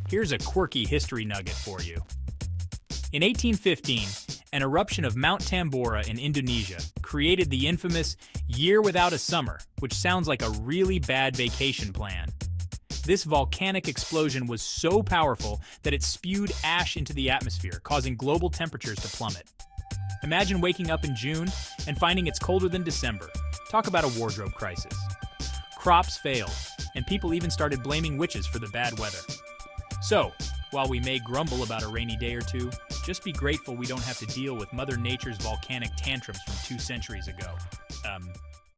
Here's a quirky history nugget for you. In 1815, an eruption of Mount Tambora in Indonesia created the infamous Year Without a Summer, which sounds like a really bad vacation plan. This volcanic explosion was so powerful that it spewed ash into the atmosphere, causing global temperatures to plummet. Imagine waking up in June and finding it's colder than December. Talk about a wardrobe crisis. Crops failed, and people even started blaming witches for the bad weather. So, while we may grumble about a rainy day or two, just be grateful we don't have to deal with Mother Nature's volcanic tantrums from 2 centuries ago.